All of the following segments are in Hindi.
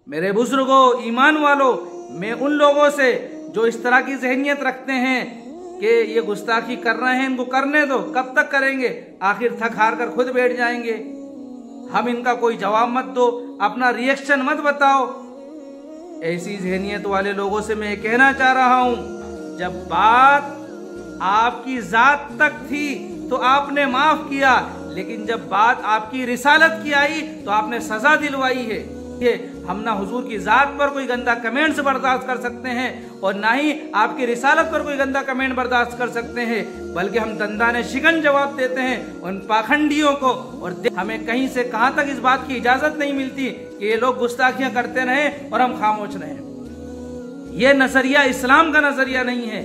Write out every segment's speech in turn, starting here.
मेरे बुजुर्गों, ईमान वालों, मैं उन लोगों से जो इस तरह की जहनियत रखते हैं कि ये गुस्ताखी कर रहे हैं, इनको करने दो, कब तक करेंगे, आखिर थक हार कर खुद बैठ जाएंगे, हम इनका कोई जवाब मत दो, अपना रिएक्शन मत बताओ। ऐसी जहनियत वाले लोगों से मैं कहना चाह रहा हूं, जब बात आपकी जात तक थी तो आपने माफ किया, लेकिन जब बात आपकी रिसालत की आई तो आपने सजा दिलवाई है। हम ना हुजूर की जात पर कोई गंदा कमेंट्स बर्दाश्त कर सकते हैं और ना ही आपकी रिसालत पर कोई गंदा कमेंट बर्दाश्त कर सकते हैं, बल्कि हम दंदाने शिकन जवाब देते हैं उन पाखंडियों को। और हमें कहीं से कहां तक इस बात की इजाजत नहीं मिलती कि ये लोग गुस्ताखियां करते रहें और हम खामोश रहें। ये नजरिया इस्लाम का नजरिया नहीं है।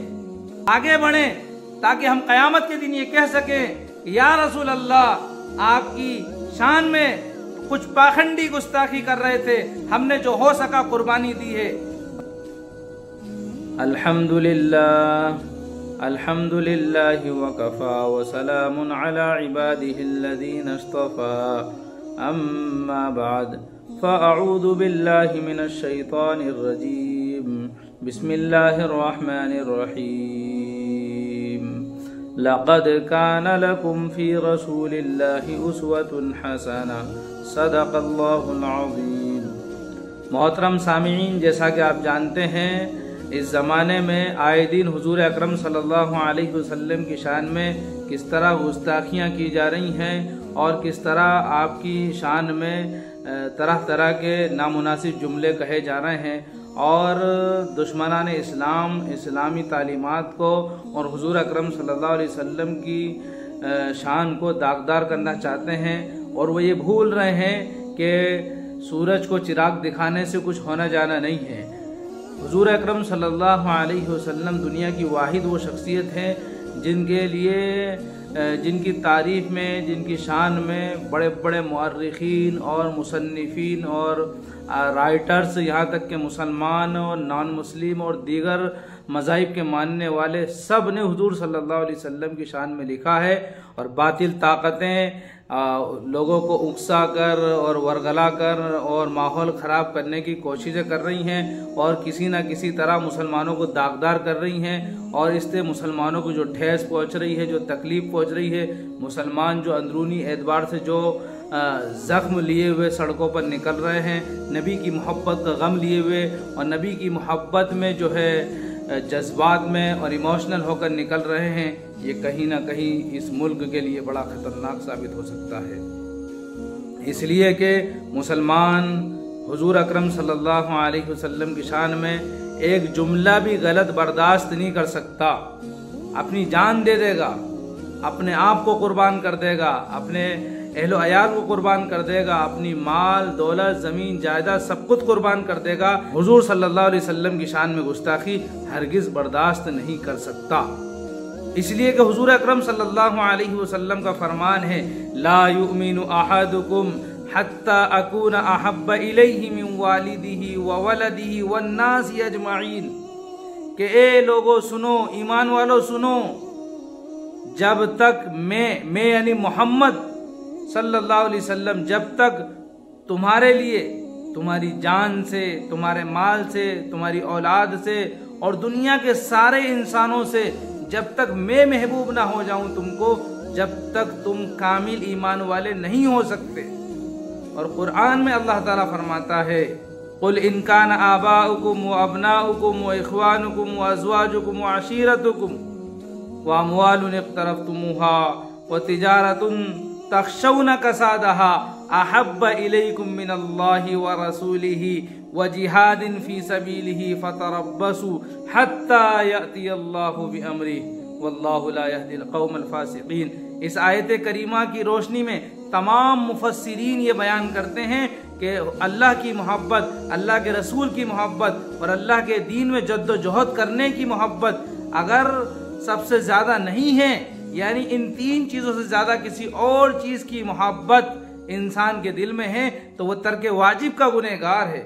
आगे बढ़े ताकि हम कयामत के दिन ये कह सकें, या रसूल अल्लाह, आपकी शान में कुछ पाखंडी गुस्ताखी कर रहे थे, हमने जो हो सका कुर्बानी दी है। अल्हम्दुलिल्लाह, अल्हम्दुलिल्लाहि वकफा व सलामुन अला इबादिहिल्लज़ीना इस्तफ़ा, अम्मा बाद, फ़अऊज़ु बिल्लाहि मिनश शैतानिर रजीम, बिस्मिल्लाहिर रहमानिर रहीम। लक़द कान लकुम फ़ी रसूलिल्लाहि उस्वतुन हसना, सदक़ल्लाहुल अज़ीम। मोहतरम सामीईन, जैसा कि आप जानते हैं, इस ज़माने में आए दिन हुजूर अकरम सल्लल्लाहु अलैहि वसल्लम की शान में किस तरह गुस्ताखियाँ की जा रही हैं और किस तरह आपकी शान में तरह तरह के नामुनासिब जुमले कहे जा रहे हैं और दुश्मनान इस्लाम इस्लामी तालीमात को और हुजूर अकरम सल्लल्लाहु अलैहि वसल्लम की शान को दागदार करना चाहते हैं। और वो ये भूल रहे हैं कि सूरज को चिराग दिखाने से कुछ होना जाना नहीं है। हुजूर अकरम सल्लल्लाहु अलैहि वसल्लम दुनिया की वाहिद वो शख्सियत है जिनके लिए जिनकी तारीफ़ में, जिनकी शान में बड़े बड़े मुअर्रिखीन और मुसन्निफीन और राइटर्स, यहाँ तक के मुसलमान और नॉन मुस्लिम और दीगर मज़ाहिब के मानने वाले सब ने हुजूर सल्लल्लाहु अलैहि वसल्लम की शान में लिखा है। और बातिल ताकतें लोगों को उकसा कर और वरगला कर और माहौल ख़राब करने की कोशिशें कर रही हैं और किसी न किसी तरह मुसलमानों को दागदार कर रही हैं और इससे मुसलमानों को जो ठेस पहुंच रही है, जो तकलीफ़ पहुंच रही है, मुसलमान जो अंदरूनी एतबार से जो ज़ख्म लिए हुए सड़कों पर निकल रहे हैं, नबी की मोहब्बत का गम लिए हुए और नबी की मोहब्बत में जो है जज्बात में और इमोशनल होकर निकल रहे हैं, ये कहीं ना कहीं इस मुल्क के लिए बड़ा ख़तरनाक साबित हो सकता है। इसलिए कि मुसलमान हुजूर अकरम सल्लल्लाहु अलैहि वसल्लम की शान में एक जुमला भी गलत बर्दाश्त नहीं कर सकता। अपनी जान दे देगा, अपने आप को कुर्बान कर देगा, अपने अहलो अयाल को कुर्बान कर देगा, अपनी माल दौलत ज़मीन जायदाद सब कुछ कुर्बान कर देगा। हुजूर सल्लल्लाहु अलैहि वसल्लम की शान में गुस्ताखी हरगिज़ बर्दाश्त नहीं कर सकता। इसलिए कि हुजूर अकरम सल्लल्लाहु अलैहि वसल्लम का फरमान है, ला युमिनु अहदुकुम हत्ता अकून अहब्ब इलैहि मिन वालिदिही व वलदिही वन नासी अजमईन, कि ए लोगो सुनो, ईमान वालों सुनो, जब तक मैं यानी मोहम्मद सल्लल्लाहु अलैहि वसल्लम जब तक तुम्हारे लिए तुम्हारी जान से, तुम्हारे माल से, तुम्हारी औलाद से और दुनिया के सारे इंसानों से जब तक मैं महबूब ना हो जाऊं तुमको, जब तक तुम कामिल ईमान वाले नहीं हो सकते। और कुरान में अल्लाह ताला फरमाता है, कुल इन कान आबाउकुम व अबनाउकुम व इख्वानुकुम व अज़वाजुकुम व अशीरतुकुम व अमवालुन इक़्तरफ़्तुमूहा व तिजारतुन तख़शौना कसादहा अहब्ब इलैकुम मिनल्लाहि व रसूलिही व जिहादिन फ़ी सबीलिही फ़तरब्बसू हत्ता यअतियल्लाहु बिअम्रिही वल्लाहु ला यहदिल क़ौमल फ़ासिक़ीन। इस आयत करीमा की रोशनी में तमाम मुफस्सिरीन ये बयान करते हैं कि अल्लाह की मोहब्बत, अल्लाह के रसूल की मोहब्बत और अल्लाह के दीन में जद्दोजहद करने की मोहब्बत अगर सबसे ज़्यादा नहीं है, यानी इन तीन चीज़ों से ज़्यादा किसी और चीज़ की मोहब्बत इंसान के दिल में है, तो वह तर्क वाजिब का गुनहगार है।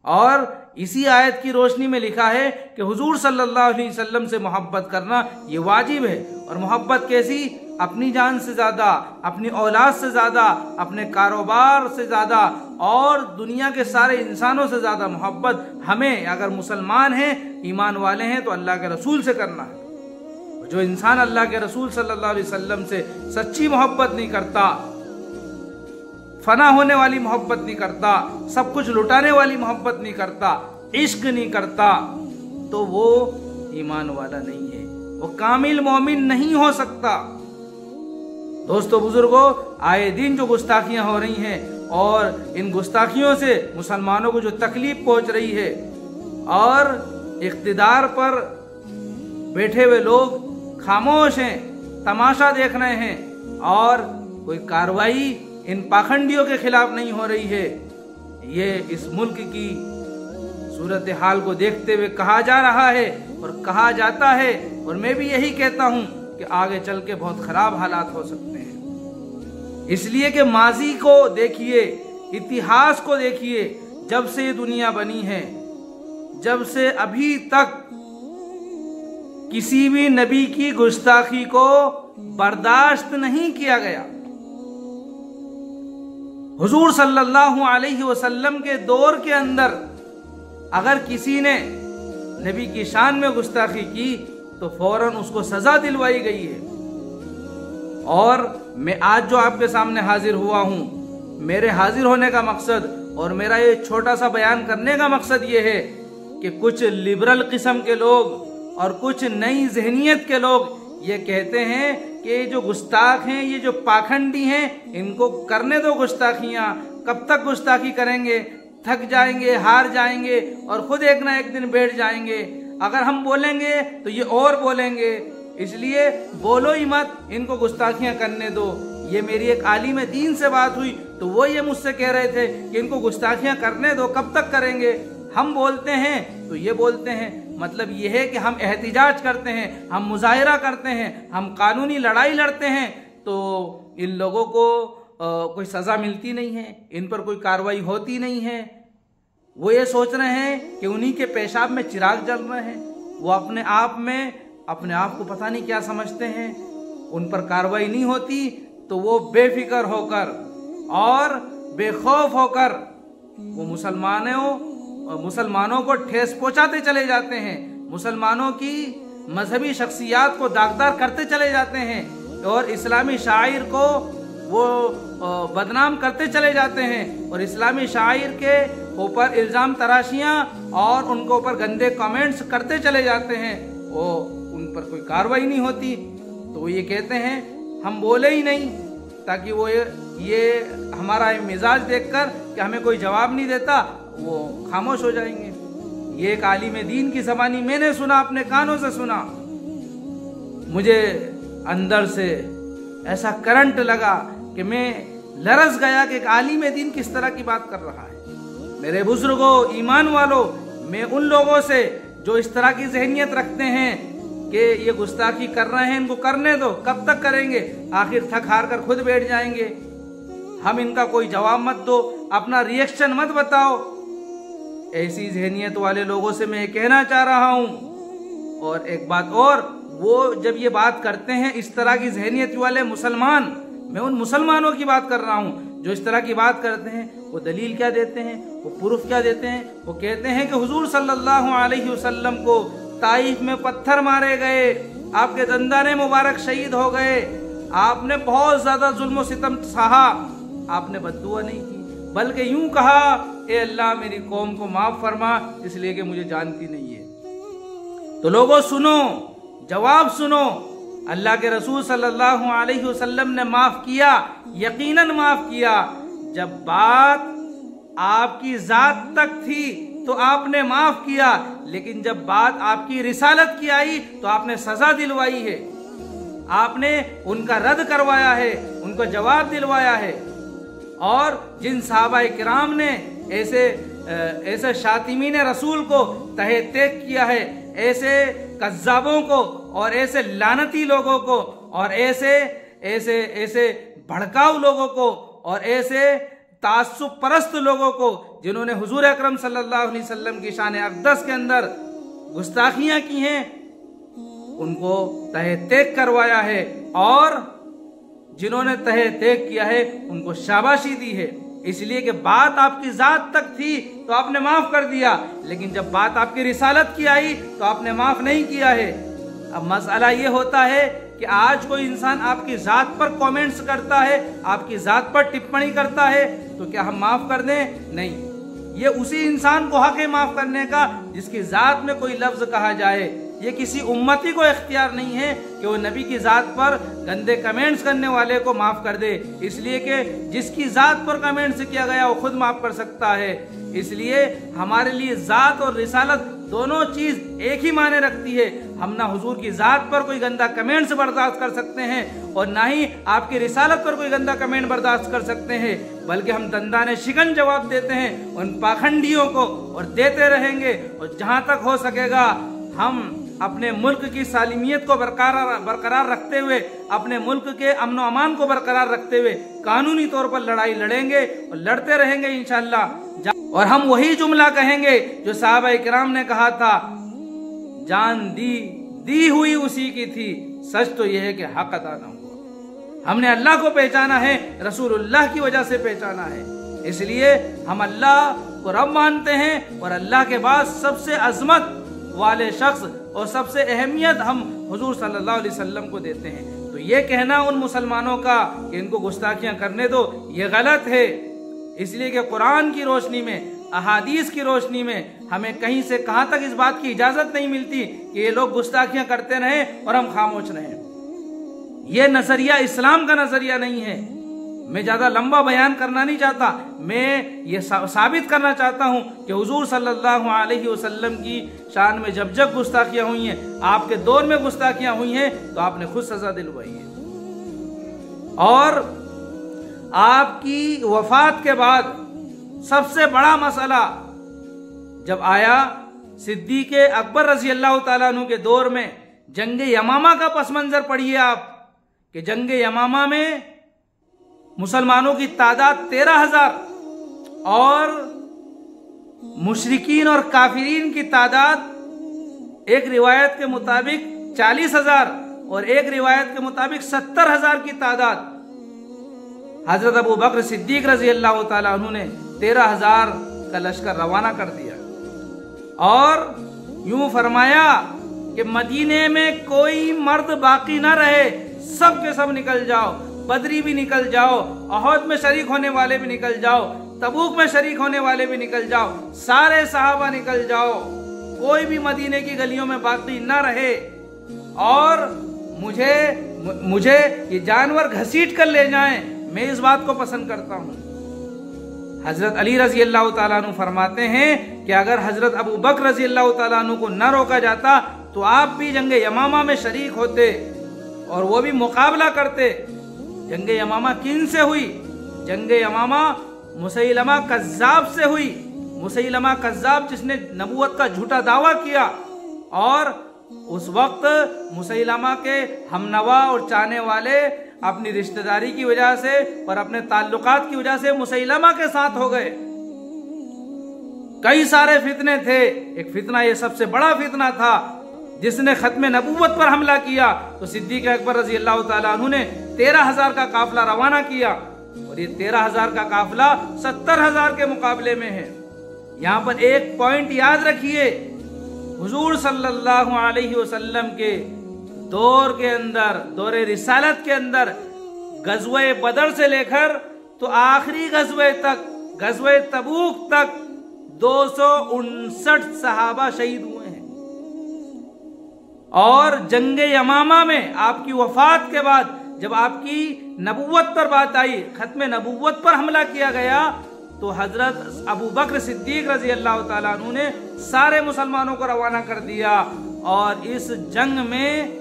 और इसी आयत की रोशनी में लिखा है कि हुजूर सल्लल्लाहु अलैहि वसल्लम से मोहब्बत करना ये वाजिब है। और मोहब्बत कैसी? अपनी जान से ज़्यादा, अपनी औलाद से ज़्यादा, अपने कारोबार से ज़्यादा और दुनिया के सारे इंसानों से ज़्यादा मोहब्बत हमें, अगर मुसलमान हैं, ईमान वाले हैं, तो अल्लाह के रसूल से करना है। जो इंसान अल्लाह के रसूल सल्लल्लाहु अलैहि वसल्लम से सच्ची मोहब्बत नहीं करता, फना होने वाली मोहब्बत नहीं करता, सब कुछ लुटाने वाली मोहब्बत नहीं करता, इश्क नहीं करता, तो वो ईमान वाला नहीं है, वो कामिल मोमिन नहीं हो सकता। दोस्तों बुजुर्गों, आए दिन जो गुस्ताखियां हो रही हैं और इन गुस्ताखियों से मुसलमानों को जो तकलीफ पहुंच रही है और इख्तिदार पर बैठे हुए लोग खामोश हैं, तमाशा देख रहे हैं और कोई कार्रवाई इन पाखंडियों के खिलाफ नहीं हो रही है, ये इस मुल्क की सूरत हाल को देखते हुए कहा जा रहा है और कहा जाता है। और मैं भी यही कहता हूं कि आगे चल के बहुत खराब हालात हो सकते हैं। इसलिए कि माजी को देखिए, इतिहास को देखिए, जब से ये दुनिया बनी है, जब से अभी तक किसी भी नबी की गुस्ताखी को बर्दाश्त नहीं किया गया। हुजूर सल्लल्लाहु अलैहि वसल्लम के दौर के अंदर अगर किसी ने नबी की शान में गुस्ताखी की तो फौरन उसको सजा दिलवाई गई है। और मैं आज जो आपके सामने हाजिर हुआ हूं, मेरे हाजिर होने का मकसद और मेरा ये छोटा सा बयान करने का मकसद ये है कि कुछ लिबरल किस्म के लोग और कुछ नई जहनियत के लोग ये कहते हैं कि ये जो गुस्ताख हैं, ये जो पाखंडी हैं, इनको करने दो गुस्ताखियां। कब तक गुस्ताखी करेंगे? थक जाएंगे, हार जाएंगे और खुद एक ना एक दिन बैठ जाएंगे। अगर हम बोलेंगे तो ये और बोलेंगे, इसलिए बोलो ही मत, इनको गुस्ताखियां करने दो। ये मेरी एक आलिम दीन से बात हुई तो वो ये मुझसे कह रहे थे कि इनको गुस्ताखियां करने दो, कब तक करेंगे? हम बोलते हैं तो ये बोलते हैं, मतलब ये है कि हम एहतिजाज करते हैं, हम मुजाहिरा करते हैं, हम कानूनी लड़ाई लड़ते हैं, तो इन लोगों को कोई सज़ा मिलती नहीं है, इन पर कोई कार्रवाई होती नहीं है। वो ये सोच रहे हैं कि उन्हीं के पेशाब में चिराग जल रहे हैं। वो अपने आप में अपने आप को पता नहीं क्या समझते हैं। उन पर कार्रवाई नहीं होती तो वो बेफिक्र होकर और बेखौफ होकर वो मुसलमानों को ठेस पहुंचाते चले जाते हैं, मुसलमानों की मजहबी शख्सियात को दागदार करते चले जाते हैं और इस्लामी शायर को वो बदनाम करते चले जाते हैं और इस्लामी शायर के ऊपर इल्ज़ाम तराशियां और उनके ऊपर गंदे कमेंट्स करते चले जाते हैं। वो उन पर कोई कार्रवाई नहीं होती तो वो ये कहते हैं हम बोले ही नहीं, ताकि वो ये हमारा मिजाज देखकर कि हमें कोई जवाब नहीं देता वो खामोश हो जाएंगे। ये एक आलिम दीन की ज़बानी मैंने सुना, अपने कानों से सुना। मुझे अंदर से ऐसा करंट लगा कि मैं लरस गया कि एक आलिम दीन किस तरह की बात कर रहा है। मेरे बुजुर्गों, ईमान वालों, मैं उन लोगों से जो इस तरह की जहनियत रखते हैं कि ये गुस्ताखी कर रहे हैं, इनको करने दो, कब तक करेंगे? आखिर थक हार कर खुद बैठ जाएंगे। हम इनका कोई जवाब मत दो, अपना रिएक्शन मत बताओ। ऐसी जहनियत वाले लोगों से मैं कहना चाह रहा हूं। और एक बात और, वो जब ये बात करते हैं इस तरह की जहनियत वाले मुसलमान, मैं उन मुसलमानों की बात कर रहा हूं जो इस तरह की बात करते हैं, वो दलील क्या देते हैं, वो प्रूफ क्या देते हैं? वो कहते हैं कि हुजूर सल्लल्लाहु अलैहि वसल्लम को ताइफ में पत्थर मारे गए, आपके दंदाने मुबारक शहीद हो गए, आपने बहुत ज्यादा जुल्म सितम सहा, आपने बद्दुआ नहीं की, बल्कि यूं कहा ए अल्लाह मेरी कौम को माफ फरमा इसलिए कि मुझे जानती नहीं है। तो लोगों सुनो, जवाब सुनो। अल्लाह के रसूल सल्लल्लाहु अलैहि वसल्लम ने माफ किया, यकीनन माफ किया। जब बात आपकी जात तक थी तो आपने माफ किया, लेकिन जब बात आपकी रिसालत की आई तो आपने सजा दिलवाई है, आपने उनका रद्द करवाया है, उनको जवाब दिलवाया है। और जिन सहाबाए किराम ने ऐसे शातिमीन रसूल को तहे तेग किया है, ऐसे कज्जाबों को और ऐसे लानती लोगों को और ऐसे भड़काऊ लोगों को और ऐसे तासुब परस्त लोगों को जिन्होंने हुजूर अकरम सल्लल्लाहु अलैहि वसल्लम की शान अक़दस के अंदर गुस्ताखियां की हैं, उनको तहे तेग करवाया है और जिन्होंने तहे तेग किया है उनको शाबाशी दी है। इसलिए कि बात आपकी जात तक थी तो आपने माफ कर दिया, लेकिन जब बात आपकी रिसालत की आई तो आपने माफ नहीं किया है। अब मसला ये होता है कि आज कोई इंसान आपकी जात पर कमेंट्स करता है, आपकी जात पर टिप्पणी करता है, तो क्या हम माफ कर दें? नहीं, ये उसी इंसान को हक है माफ करने का जिसकी जात में कोई लफ्ज कहा जाए। ये किसी उम्मती को इख्तियार नहीं है कि वो नबी की जात पर गंदे कमेंट्स करने वाले को माफ कर दे, इसलिए कि जिसकी जात पर कमेंट्स किया गया वो खुद माफ कर सकता है। इसलिए हमारे लिए जात और रिसालत दोनों चीज एक ही माने रखती है। हम ना हुजूर की जात पर कोई गंदा कमेंट्स बर्दाश्त कर सकते हैं और ना ही आपकी रिसालत पर कोई गंदा कमेंट बर्दाश्त कर सकते हैं, बल्कि हम दंदाने शिकन जवाब देते हैं उन पाखंडियों को और देते रहेंगे। और जहां तक हो सकेगा हम अपने मुल्क की सालिमियत को बरकरार रखते हुए, अपने मुल्क के अमन व अमान को बरकरार रखते हुए कानूनी तौर पर लड़ाई लड़ेंगे और लड़ते रहेंगे इंशाअल्लाह। और हम वही जुमला कहेंगे जो सहाबा इकराम ने कहा था, जान दी हुई उसी की थी, सच तो यह है कि हक अदा न हुआ। हमने अल्लाह को पहचाना है, रसूलुल्लाह की वजह से पहचाना है, इसलिए हम अल्लाह को रब मानते हैं और अल्लाह के बाद सबसे अजमत वाले शख्स और सबसे अहमियत हम हुजूर सल्लल्लाहु अलैहि वसल्लम को देते हैं। तो ये कहना उन मुसलमानों का कि इनको गुस्ताखियां करने दो, ये गलत है। इसलिए कि कुरान की रोशनी में, अहादीस की रोशनी में हमें कहीं से कहां तक इस बात की इजाजत नहीं मिलती कि ये लोग गुस्ताखियां करते रहें और हम खामोश रहें। यह नजरिया इस्लाम का नजरिया नहीं है। मैं ज्यादा लंबा बयान करना नहीं चाहता, मैं ये साबित करना चाहता हूं कि हुजूर सल्लल्लाहु अलैहि वसल्लम की शान में जब जब गुस्ताखियां हुई हैं, आपके दौर में गुस्ताखियां हुई हैं, तो आपने खुद सजा दिलवाई है। और आपकी वफात के बाद सबसे बड़ा मसला जब आया, सिद्दीक़ अकबर रज़ी अल्लाह ताला अन्हु के दौर में जंग यमामा का पस मंजर पढ़िए आप, कि जंग यमामा में मुसलमानों की तादाद 13,000 और मुशरिकीन और काफिरीन की तादाद एक रिवायत के मुताबिक 40,000 और एक रिवायत के मुताबिक 70,000 की तादाद। हजरत अबू बकर सिद्दीक रजी अल्लाह ताला अन्हु ने 13,000 का लश्कर रवाना कर दिया और यूं फरमाया कि मदीने में कोई मर्द बाकी ना रहे, सब के सब निकल जाओ, बदरी भी निकल जाओ, अहद में शरीक होने वाले भी निकल जाओ, तबूक में शरीक होने वाले भी निकल जाओ, सारे सहाबा निकल जाओ, कोई भी मदीने की गलियों में बाकी ना रहे। और मुझे ये जानवर घसीट कर ले जाएं, मैं इस बात को पसंद करता हूं। हजरत अली रजी अल्लाह ताला अन्हु फरमाते हैं कि अगर हजरत अबू बकर रजी अल्लाह ताला अन्हु को न रोका जाता तो आप भी जंग यमामा में शरीक होते और वो भी मुकाबला करते। जंग यमामा किन से हुई? जंग यमामा मुसैलमा कज़्ज़ाब से हुई। मुसैलमा कज़्ज़ाब जिसने नबूवत का झूठा दावा किया, और उस वक्त मुसैलमा के हमनवा और चाहने वाले अपनी रिश्तेदारी की वजह से और अपने ताल्लुकात की वजह से मुसैलमा के साथ हो गए। कई सारे फितने थे, एक फितना ये सबसे बड़ा फितना था जिसने खत्म नबूवत पर हमला किया। तो सिद्दीक अकबर रजी अल्लाह ताला अन्हु ने 13,000 का काफिला रवाना किया और ये 13,000 का काफिला 70,000 के मुकाबले में है। यहाँ पर एक पॉइंट याद रखिए, हुजूर सल्लल्लाहु अलैहि वसल्लम के दौर के अंदर, दौरे रिसालत के अंदर गज़वे बदर से लेकर तो आखिरी गज़वे तक, गज़वे तबूक तक 259 सहाबा शहीद हुए हैं। और जंग यमामा में आपकी वफात के बाद जब आपकी नबूवत पर बात आई, खत्म नबूवत पर हमला किया गया, तो हजरत अबू बकर सिद्दीक रजी अल्लाह ताला अन्हु ने सारे मुसलमानों को रवाना कर दिया और इस जंग में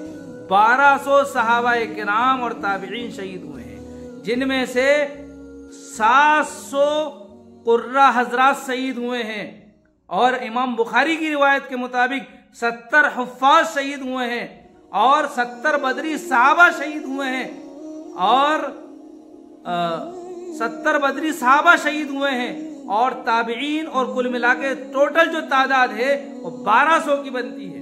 1200 सहाबाए किराम और ताबिईन शहीद हुए हैं, जिनमें से 700 कुर्रा हजरात शहीद हुए हैं और इमाम बुखारी की रिवायत के मुताबिक 70 हुफ्फाज शहीद हुए हैं और 70 बदरी सहाबा शहीद हुए हैं और 70 बदरी सहाबा शहीद हुए हैं और ताबिईन और कुल मिला के टोटल जो तादाद है वो 1200 की बनती है।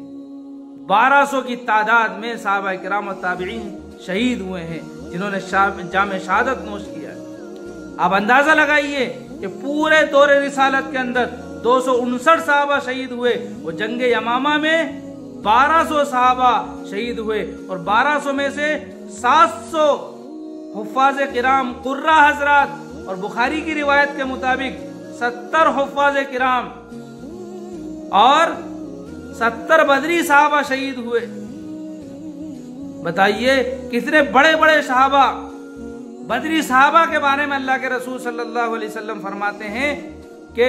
1200 की तादाद में सहाबा किराम और ताबिईन शहीद हुए हैं जिन्होंने जामे शहादत नोश किया है। आप अंदाजा लगाइए कि पूरे दौरे रिसालत के अंदर 259 सहाबा शहीद हुए, वो जंगे यमामा में 1200 सहाबा शहीद हुए और 1200 में से 700 हुफ्फाज़ किराम कुर्रा हजरात और बुखारी की रिवायत के मुताबिक 70 हुफ्फाज़ किराम और 70 बदरी सहाबा शहीद हुए। बताइए कितने बड़े बड़े सहाबा। बदरी सहाबा के बारे में अल्लाह के रसूल सल्लल्लाहु अलैहि वसल्लम फरमाते हैं कि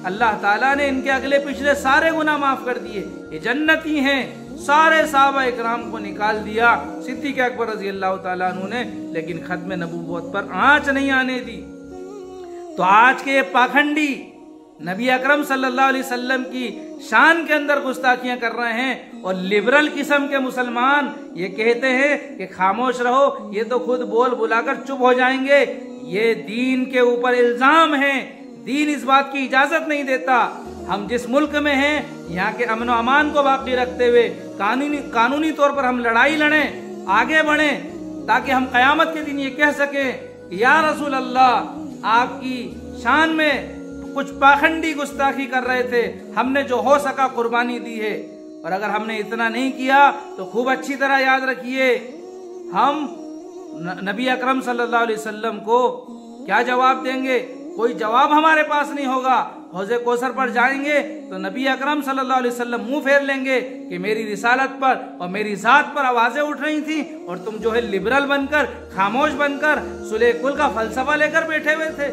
अल्लाह ताला ने इनके अगले पिछले सारे गुनाह माफ कर दिए, ये जन्नती हैं। सारे सहाबा इकराम को निकाल दिया सिद्दीक़ अकबर रज़ी अल्लाह ताला अन्हु ने, लेकिन खत्म नबूवत पर आंच नहीं आने दी। तो आज के ये पाखंडी नबी अकरम सल्लल्लाहु अलैहि वसल्लम की शान के अंदर गुस्ताखियां कर रहे हैं और लिबरल किस्म के मुसलमान ये कहते हैं कि खामोश रहो, ये तो खुद बोल बुलाकर चुप हो जाएंगे। ये दीन के ऊपर इल्जाम है, दीन इस बात की इजाजत नहीं देता। हम जिस मुल्क में हैं यहाँ के अमन व अमान को बाकी रखते हुए कानूनी तौर पर हम लड़ाई लड़ें, आगे बढ़ें, ताकि हम कयामत के दिन ये कह सकें या रसूल अल्लाह आपकी शान में कुछ पाखंडी गुस्ताखी कर रहे थे, हमने जो हो सका कुर्बानी दी है। और अगर हमने इतना नहीं किया तो खूब अच्छी तरह याद रखिए हम नबी अकरम सल्लल्लाहु अलैहि वसल्लम को क्या जवाब देंगे। कोई जवाब हमारे पास नहीं होगा। हौज़े कौसर पर जाएंगे तो नबी अकरम सल्लल्लाहु अलैहि वसल्लम मुंह फेर लेंगे कि मेरी रिसालत पर और मेरी जात पर आवाजें उठ रही थी और तुम जो है लिबरल बनकर, खामोश बनकर सुलह कुल का फलसफा लेकर बैठे हुए थे।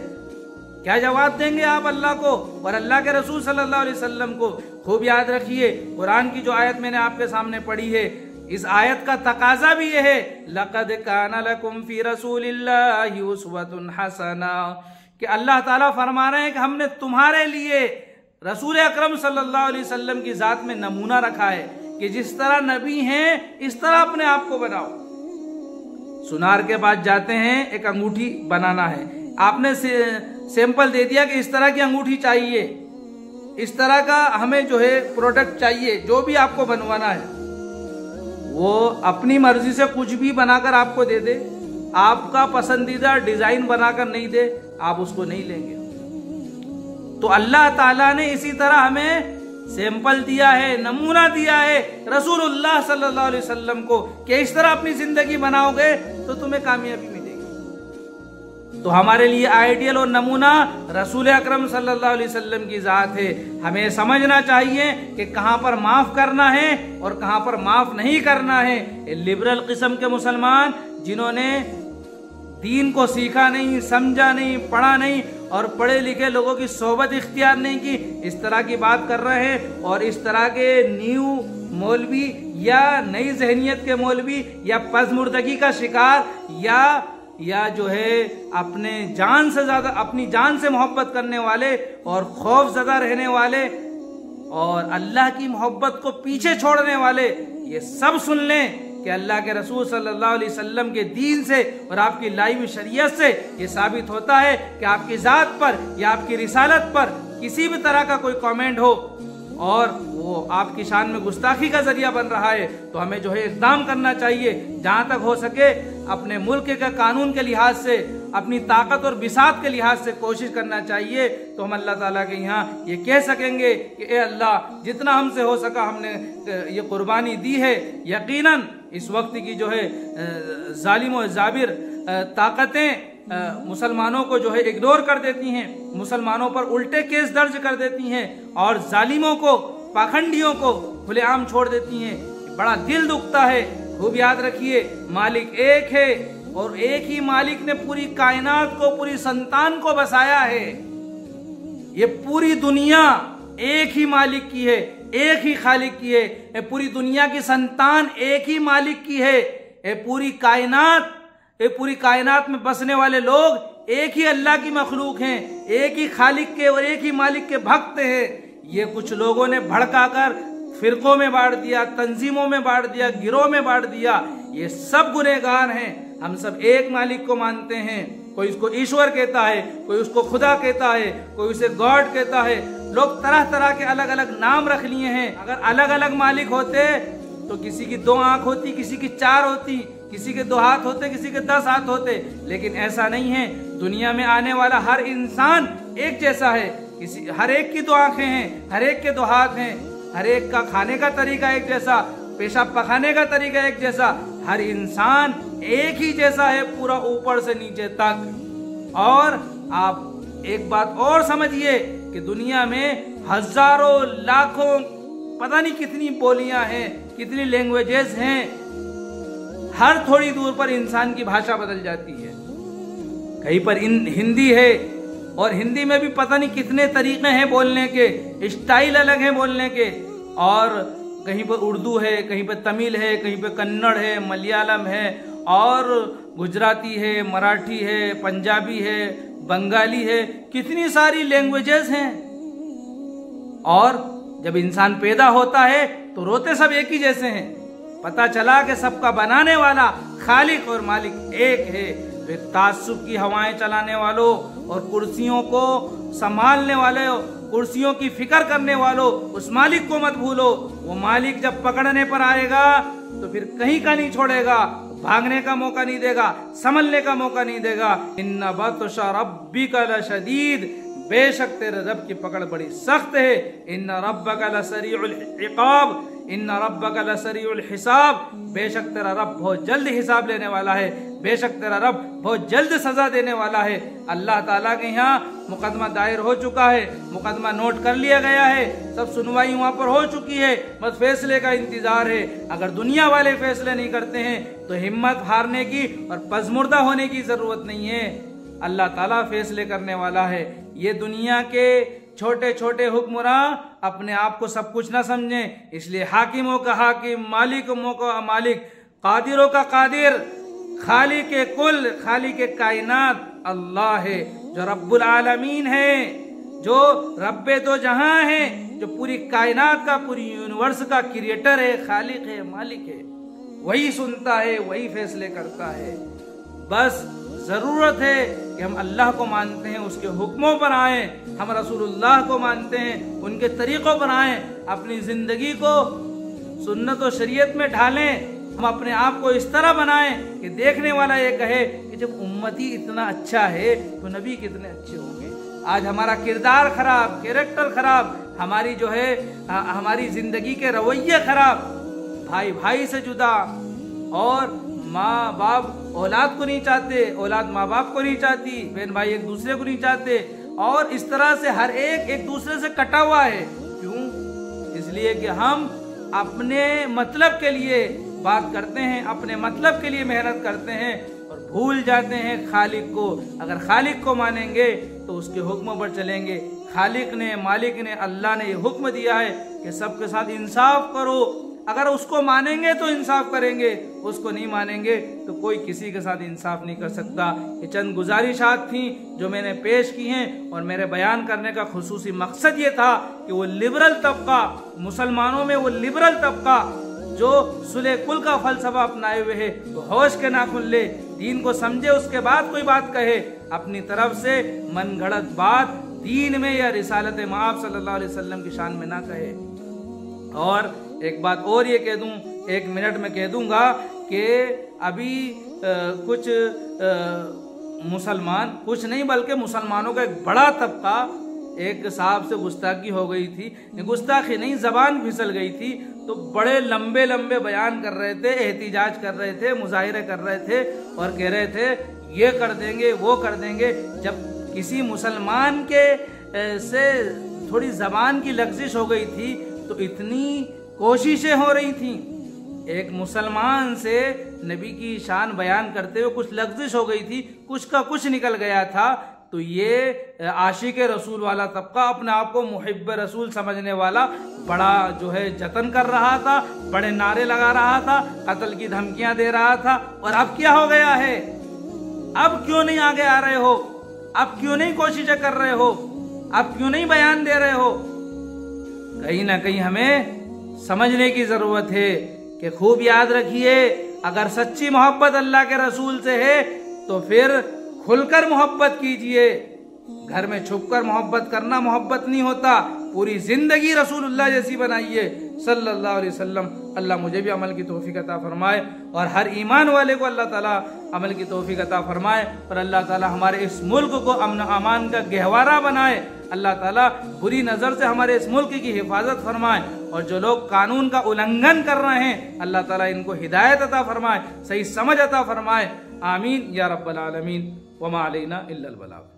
क्या जवाब देंगे आप अल्लाह को और अल्लाह के रसूल सल्लल्लाहु अलैहि वसल्लम को। खूब याद रखिए कुरान की जो आयत मैंने आपके सामने पढ़ी है, इस आयत का तकाजा भी यह है लक़द काना लकुम फी रसूलिल्लाहि उस्वतुन हसना, कि अल्लाह ताला फरमा रहे हैं कि हमने तुम्हारे लिए रसूल अकरम सल्लल्लाहु अलैहि वसल्लम की जात में नमूना रखा है कि जिस तरह नबी हैं इस तरह अपने आप को बनाओ। सुनार के पास जाते हैं, एक अंगूठी बनाना है, आपने सैंपल दे दिया कि इस तरह की अंगूठी चाहिए, इस तरह का हमें जो है प्रोडक्ट चाहिए, जो भी आपको बनवाना है वो अपनी मर्जी से कुछ भी बनाकर आपको दे दे, आपका पसंदीदा डिजाइन बनाकर नहीं दे, आप उसको नहीं लेंगे। तो अल्लाह ताला ने इसी तरह हमें सैंपल दिया है, नमूना दिया है रसूलुल्लाह सल्लल्लाहु अलैहि वसल्लम को कि इस तरह अपनी जिंदगी बनाओगे तो तुम्हें कामयाबी मिलेगी। तो हमारे लिए आइडियल और नमूना रसूल अकरम सल्लल्लाहु अलैहि वसल्लम की जात है। हमें समझना चाहिए कि कहां पर माफ करना है और कहां पर माफ नहीं करना है। लिबरल किस्म के मुसलमान जिन्होंने दीन को सीखा नहीं, समझा नहीं, पढ़ा नहीं और पढ़े लिखे लोगों की सोबत इख्तियार नहीं की, इस तरह की बात कर रहे हैं। और इस तरह के न्यू मौलवी या नई जहनियत के मौलवी या पज़मुर्दगी का शिकार या जो है अपने जान से ज्यादा अपनी जान से मोहब्बत करने वाले और खौफ ज़दा रहने वाले और अल्लाह की मोहब्बत को पीछे छोड़ने वाले, ये सब सुन लें कि अल्लाह के रसूल सल्लल्लाहु अलैहि वसल्लम के दीन से और आपकी लाई हुई शरीयत से ये साबित होता है कि आपकी ज़ात पर या आपकी रिसालत पर किसी भी तरह का कोई कमेंट हो और वो आपकी शान में गुस्ताखी का जरिया बन रहा है, तो हमें जो है इक़दाम करना चाहिए। जहाँ तक हो सके अपने मुल्क के कानून के लिहाज से, अपनी ताकत और बिसात के लिहाज से कोशिश करना चाहिए। तो हम अल्लाह ताला के यहाँ ये कह सकेंगे कि ए अल्लाह, जितना हमसे हो सका हमने ये कुर्बानी दी है। यकीनन इस वक्त की जो है जालिम और जाबिर ताकतें मुसलमानों को जो है इग्नोर कर देती हैं, मुसलमानों पर उल्टे केस दर्ज कर देती हैं और जालिमों को, पाखंडियों को खुलेआम छोड़ देती हैं। बड़ा दिल दुखता है। खूब याद रखिए मालिक एक है और एक ही मालिक ने पूरी कायनात को, पूरी संतान को बसाया है। ये पूरी दुनिया एक ही मालिक की है, एक ही खालिक की है। ये पूरी दुनिया की संतान एक ही मालिक की है। ये पूरी कायनात में बसने वाले लोग एक ही अल्लाह की मखलूक हैं, एक ही खालिक के और एक ही मालिक के भक्त हैं। ये कुछ लोगों ने भड़काकर फिरकों में बांट दिया, तंजीमों में बांट दिया, गिरोह में बांट दिया। ये सब गुनहगार हैं। हम सब एक मालिक को मानते हैं। कोई उसको ईश्वर कहता है, कोई उसको खुदा कहता है, कोई उसे गॉड कहता है। लोग तरह तरह के अलग अलग नाम रख लिए हैं। अगर अलग अलग मालिक होते तो किसी की 2 आंख होती, किसी की 4 होती, किसी के 2 हाथ होते, किसी के 10 हाथ होते। लेकिन ऐसा नहीं है, दुनिया में आने वाला हर इंसान एक जैसा है। हर एक की 2 आंखें हैं, हर एक के 2 हाथ हैं, हर एक का खाने का तरीका एक जैसा, पेशाब पखाने का तरीका एक जैसा। हर इंसान एक ही जैसा है, पूरा ऊपर से नीचे तक। और आप एक बात और समझिए कि दुनिया में हजारों लाखों पता नहीं कितनी बोलियां हैं, कितनी लैंग्वेजेस हैं। हर थोड़ी दूर पर इंसान की भाषा बदल जाती है। कहीं पर हिंदी है, और हिंदी में भी पता नहीं कितने तरीके हैं बोलने के, स्टाइल अलग है बोलने के। और कहीं पर उर्दू है, कहीं पर तमिल है, कहीं पर कन्नड़ है, मलयालम है, और गुजराती है, मराठी है, पंजाबी है, बंगाली है, कितनी सारी लैंग्वेजेस हैं। और जब इंसान पैदा होता है तो रोते सब एक ही जैसे हैं। पता चला कि सबका बनाने वाला खालिक और मालिक एक है। वे तासुब की हवाएं चलाने वालों और कुर्सियों को संभालने वाले, कुर्सियों की फिक्र करने वालों, उस मालिक को मत भूलो। वो मालिक जब पकड़ने पर आएगा तो फिर कहीं का नहीं छोड़ेगा, भागने का मौका नहीं देगा, संभलने का मौका नहीं देगा। इन्ना बतशा रब्बिका लशदीद, बेशक तेरे रब की पकड़ बड़ी सख्त है। इन्ना रब्बका लसरीउल इकाब, इन्ना रब्बका लसरीउल हिसाब, बेशक तेरा रब बहुत जल्द हिसाब लेने वाला है, बेशक तेरा रब बहुत जल्द सजा देने वाला है। अल्लाह ताला के यहाँ मुकदमा दायर हो चुका है, मुकदमा नोट कर लिया गया है, सब सुनवाई वहां पर हो चुकी है, बस फैसले का इंतजार है। अगर दुनिया वाले फैसले नहीं करते हैं तो हिम्मत हारने की और पजमुर्दा होने की जरूरत नहीं है। अल्लाह ताला फैसले करने वाला है। ये दुनिया के छोटे छोटे हुक्मरां अपने आप को सब कुछ ना समझें, इसलिए हाकिमों का हाकिम, मालिकों का मालिक, कादिरों का कादिर, खाली के कुल, खाली के कायनात अल्लाह है, जो रब्बुल आलमीन है, जो रब्बे दो जहां है, जो पूरी कायनात का, पूरी यूनिवर्स का क्रिएटर है, खालिक है, मालिक है। वही सुनता है, वही फैसले करता है। बस जरूरत है कि हम अल्लाह को मानते हैं, उसके हुक्मों पर आए, हम रसूलुल्लाह को मानते हैं, उनके तरीकों पर आए, अपनी जिंदगी को सुन्नत और शरीयत में ढालें। हम अपने आप को इस तरह बनाएं कि देखने वाला ये कहे कि जब उम्मती इतना अच्छा है तो नबी कितने अच्छे होंगे। आज हमारा किरदार खराब, कैरेक्टर खराब, हमारी जो है हमारी जिंदगी के रवैये खराब, भाई भाई से जुदा, और माँ बाप औलाद को नहीं चाहते, औलाद माँ बाप को नहीं चाहती, बहन भाई एक दूसरे को नहीं चाहते, और इस तरह से हर एक दूसरे से कटा हुआ है। क्यों? इसलिए कि हम अपने मतलब के लिए बात करते हैं, अपने मतलब के लिए मेहनत करते हैं और भूल जाते हैं खालिक को। अगर खालिक को मानेंगे तो उसके हुक्म पर चलेंगे। खालिक ने, मालिक ने, अल्लाह ने ये हुक्म दिया है कि सबके साथ इंसाफ करो। अगर उसको मानेंगे तो इंसाफ करेंगे, उसको नहीं मानेंगे तो कोई किसी के साथ इंसाफ नहीं कर सकता। ये चंद गुजारिशात थी जो मैंने पेश की हैं, और मेरे बयान करने का खुसूसी मकसद ये था कि वो लिबरल तबका, मुसलमानों में वो लिबरल तबका जो सुलह कुल का फलसफा अपनाए हुए है, तो होश के नाखुन ले, दीन को समझे, उसके बाद कोई बात कहे, अपनी तरफ से मन गढ़ंत बात दीन में या रिसालत माब सल्लल्लाहु अलैहि वसल्लम की शान में ना कहे। और एक बात और ये कह दूं, 1 मिनट में कह दूंगा कि अभी कुछ मुसलमान, कुछ नहीं बल्कि मुसलमानों का एक बड़ा तबका, एक साहब से गुस्ताखी हो गई थी, गुस्ताखी नहीं, जबान फिसल गई थी, तो बड़े लंबे लंबे बयान कर रहे थे, एहतिजाज कर रहे थे, मुजाहिरे कर रहे थे, और कह रहे थे ये कर देंगे, वो कर देंगे। जब किसी मुसलमान के से थोड़ी जबान की लग्जिश हो गई थी तो इतनी कोशिशें हो रही थी। एक मुसलमान से नबी की शान बयान करते हुए कुछ लग्जिश हो गई थी, कुछ का कुछ निकल गया था, तो ये आशिक रसूल वाला तबका, अपने आप को मुहिब्ब रसूल समझने वाला, बड़ा जो है जतन कर रहा था, बड़े नारे लगा रहा था, कत्ल की धमकियां दे रहा था। और अब क्या हो गया है? अब क्यों नहीं आगे आ रहे हो? अब क्यों नहीं कोशिशें कर रहे हो? अब क्यों नहीं बयान दे रहे हो? कहीं ना कहीं हमें समझने की जरूरत है कि खूब याद रखिए, अगर सच्ची मोहब्बत अल्लाह के रसूल से है तो फिर खुलकर मोहब्बत कीजिए। घर में छुपकर मोहब्बत करना मोहब्बत नहीं होता। पूरी जिंदगी रसूलुल्लाह जैसी बनाइए सल्लल्लाहु अलैहि वसल्लम। अल्लाह मुझे भी अमल की तौफीक अता फरमाए और हर ईमान वाले को अल्लाह ताला अमल की तौफीक अता फरमाए और अल्लाह ताला हमारे इस मुल्क को अमन अमान का गहवारा बनाए। अल्लाह ताला बुरी नज़र से हमारे इस मुल्क की हिफाजत फरमाए और जो लोग कानून का उल्लंघन कर रहे हैं अल्लाह ताला इनको हिदायत अता फरमाए, सही समझ अता फरमाए। आमीन या रब्बल आलमीन। वमा अलैना इल्लल बलाग।